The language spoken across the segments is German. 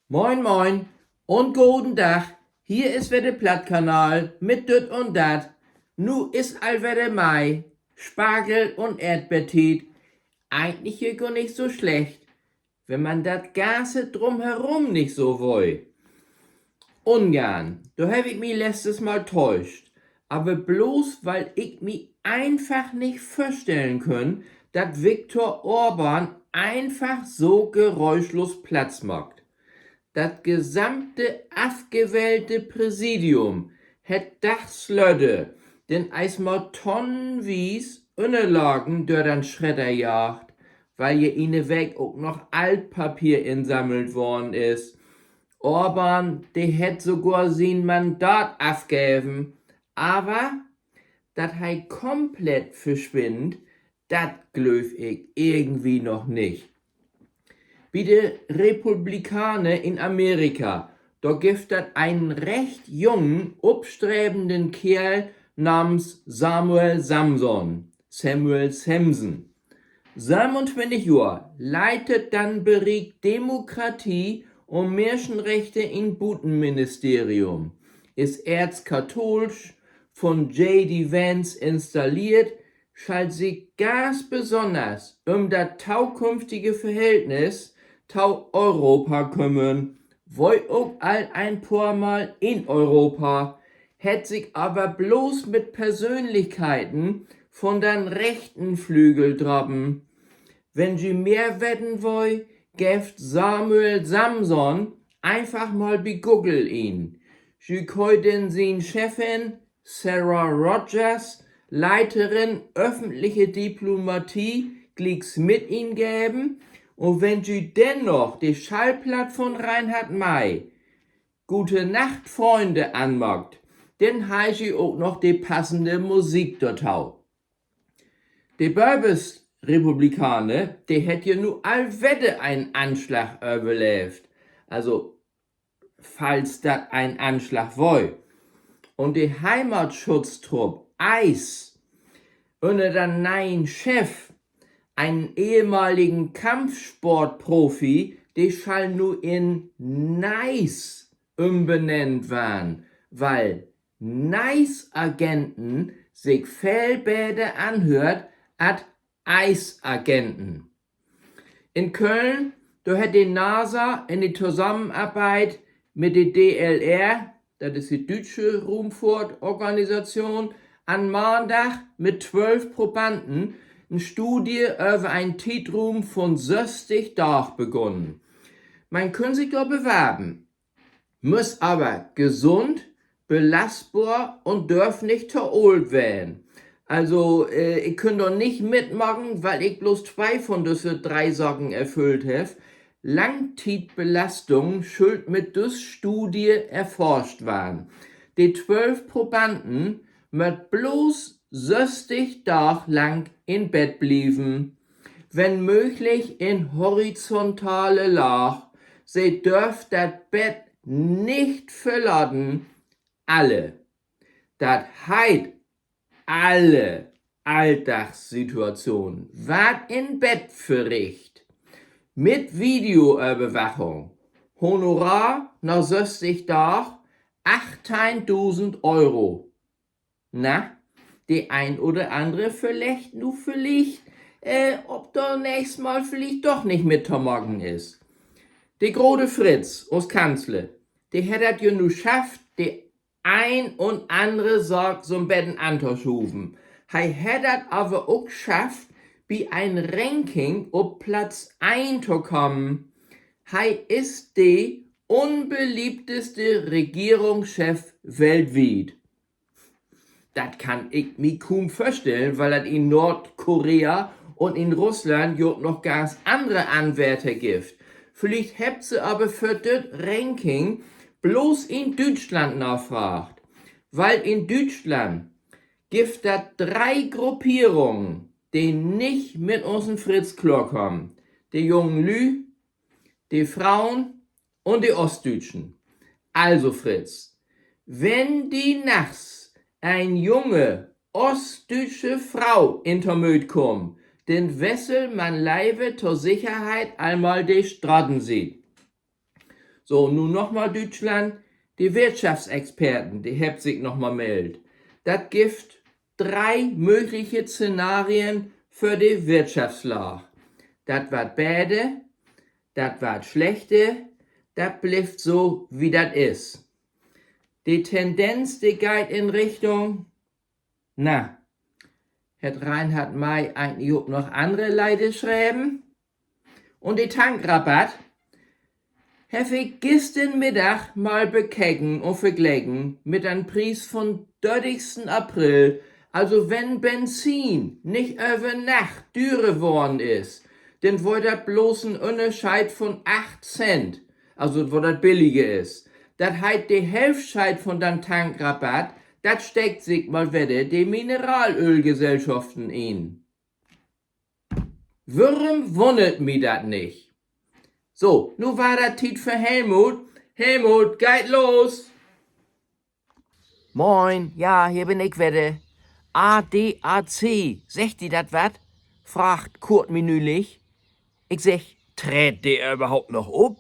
Moin moin und guten Tag. Hier ist wieder der Plattkanal mit Düt und Dat. Nu ist allweder Mai. Spargel und Erdbeertit. Eigentlich hier gar nicht so schlecht, wenn man dat Ganze drumherum nicht so woll. Ungarn, da hab ich mich letztes Mal täuscht. Aber bloß weil ich mich einfach nicht vorstellen können, dass Viktor Orban einfach so geräuschlos Platz macht. Das gesamte abgewählte Präsidium het Dachslöde, denn eismal tonnenwies Unterlagen durch den Schredder jagt, weil je ihne Weg auch noch Altpapier insammelt worden ist. Orban, der het sogar sein Mandat abgeben, aber dat hei komplett verschwindet, dat glöf ich irgendwie noch nicht. Wie die Republikaner in Amerika, da gibt es einen recht jungen, aufstrebenden Kerl namens Samuel Samson, Samuel Samson. 27 Jahre, leitet dann Bereich Demokratie und Menschenrechte im Butenministerium, ist erzkatholisch, von J.D. Vance installiert, schalt sich ganz besonders das zukünftige Verhältnis tau Europa kümmern, woi auch all ein paar Mal in Europa, hätt sich aber bloß mit Persönlichkeiten von den rechten Flügel drappen. Wenn sie mehr wetten woi, geft Samuel Samson einfach mal bei Google ihn. Sie können sin Chefin Sarah Rogers, Leiterin öffentliche Diplomatie, glicks mit ihm geben. Und wenn sie dennoch die Schallplatte von Reinhard May, Gute Nacht, Freunde, anmacht, dann heißt sie auch noch die passende Musik dort hau. Die Republikaner, die hätt ja nur allwette einen Anschlag überlebt. Also, falls das ein Anschlag war. Und die Heimatschutztrupp, ICE, unter dem neuen Chef, einen ehemaligen Kampfsportprofi, der schall nur in NICE umbenannt werden, weil NICE-Agenten sich viel besser anhört als ICE-Agenten. In Köln, da hat die NASA in die Zusammenarbeit mit der DLR, das ist die Deutsche Raumfahrtorganisation, an Montag mit 12 Probanden eine Studie über einen Zeitraum von 60 Tagen begonnen. Man kann sich da bewerben, muss aber gesund, belastbar und darf nicht zu alt werden. Also, ich kann doch nicht mitmachen, weil ich bloß 2 von diesen 3 Sachen erfüllt habe. Langzeitbelastung schuld mit dieser Studie erforscht werden. Die 12 Probanden mit bloß 60 Tage lang in Bett blieben, wenn möglich in horizontale Lage. Sie dürft das Bett nicht verlassen, alle. Das heißt, alle Alltagssituationen wat in Bett verricht, mit Videoüberwachung, Honorar nach 60 Tagen 18.000 Euro. Na, die ein oder andere vielleicht, ob da nächstes Mal vielleicht doch nicht mit morgen ist. Die Grode Fritz, aus Kanzle, die hat das ja nu schafft, die ein und andere Sorg zum Betten anzuschufen. Hei hat das aber auch geschafft, bei ein Ranking auf Platz 1 zu kommen. Hei ist der unbeliebteste Regierungschef weltweit. Das kann ich mir kaum vorstellen, weil es in Nordkorea und in Russland ja noch ganz andere Anwärter gibt. Vielleicht habt ihr aber für das Ranking bloß in Deutschland nachfragt. Weil in Deutschland gibt es 3 Gruppierungen, die nicht mit unserem Fritz klarkommen. Die jungen Lü, die Frauen und die Ostdeutschen. Also Fritz, wenn die nachts ein junge ostdeutsche Frau intermöd kommt, den Wessel man leibe zur Sicherheit einmal die Straßen sieht. So, nun nochmal Deutschland. Die Wirtschaftsexperten, die haben sich nochmal meldet. Das gibt 3 mögliche Szenarien für die Wirtschaftslage. Das wird beide, das wird schlechte, das bleibt so, wie das ist. Die Tendenz, die geht in Richtung, hat Reinhard May eigentlich auch noch andere Leute schreiben? Und die Tankrabatt, habe ich gestern Mittag mal bekeken und verglichen mit einem Preis von 30. April, also wenn Benzin nicht über Nacht teurer geworden ist, dann war das bloß ein Unterschied von 8 Cent, also wo das billiger ist. Das heißt, die Hälfte von dem Tankrabatt, das steckt sich mal wieder die Mineralölgesellschaften in. Warum wundert mich das nicht? So, nun war das Tiet für Helmut. Helmut, geht los! Moin, ja, hier bin ich wieder. ADAC, sagt die dat wat? Fragt Kurt minülich. Ich sag, trägt der überhaupt noch ob?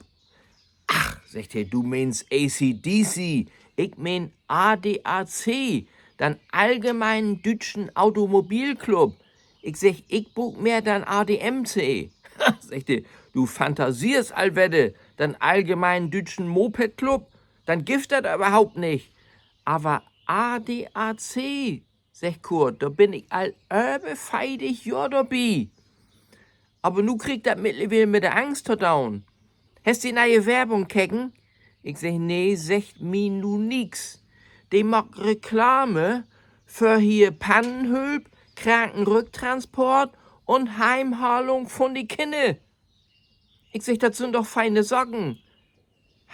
Ach, sagt er, du meinst AC/DC. Ich mein ADAC, dann Allgemeinen Deutschen Automobilclub. Ich sag, ich buch mehr dann ADMC. Sagt er, du fantasierst allwette, dann Allgemeinen Deutschen Mopedclub, dann gibt das überhaupt nicht. Aber ADAC, sagt Kurt, da bin ich all überfeidig ja dabei. Aber nu kriegt das mittlerweile mit der Angst down. Hast die neue Werbung kecken? Ich sag, nee, sagt mi nu nix. Die macht Reklame für hier Pannenhülp, Krankenrücktransport und Heimhalung von die Kinder. Ich sag, das sind doch feine Socken.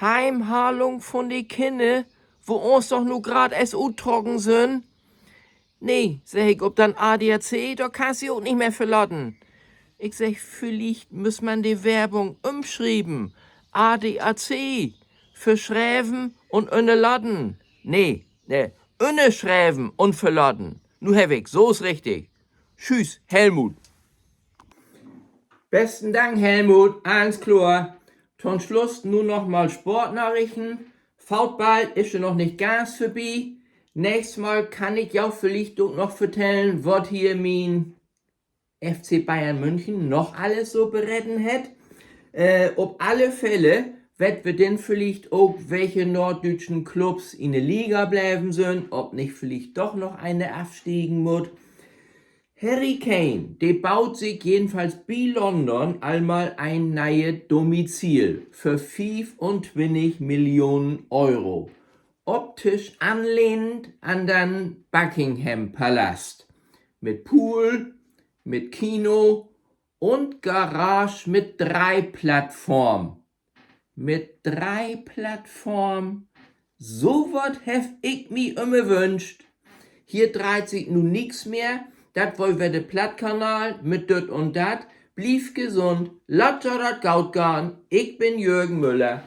Heimhalung von die Kinder, wo uns doch nur grad SU trocken sind. Nee, sag ich, ob dann ADAC, da kannst du auch nicht mehr verladen. Ich sag, vielleicht muss man die Werbung umschreiben. ADAC, für Schreiben und laden. Nee, schreiben und verladen. Nu hab ich, so ist richtig. Tschüss, Helmut. Besten Dank, Helmut. Alles klar. Zum Schluss nur noch mal Sportnachrichten. Foutball ist schon noch nicht ganz vorbei. Nächstes Mal kann ich ja vielleicht auch noch vertellen, was hier mein FC Bayern München noch alles so bereden hat. Auf alle Fälle wird wir denn vielleicht auch welche norddeutschen Clubs in der Liga bleiben sollen, ob nicht vielleicht doch noch eine abstiegen muss. Harry Kane, der baut sich jedenfalls bei London einmal ein neues Domizil für 25 Millionen Euro. Optisch anlehnend an den Buckingham Palast. Mit Pool, mit Kino und Garage mit 3 Plattformen. Mit 3 Plattformen. So was hef ich mir immer wünscht. Hier dreht sich nun nix mehr. Das wollen wir der Plattkanal mit dit und dat. Blieb gesund, lasst dat Gaut gehen. Ich bin Jürgen Müller.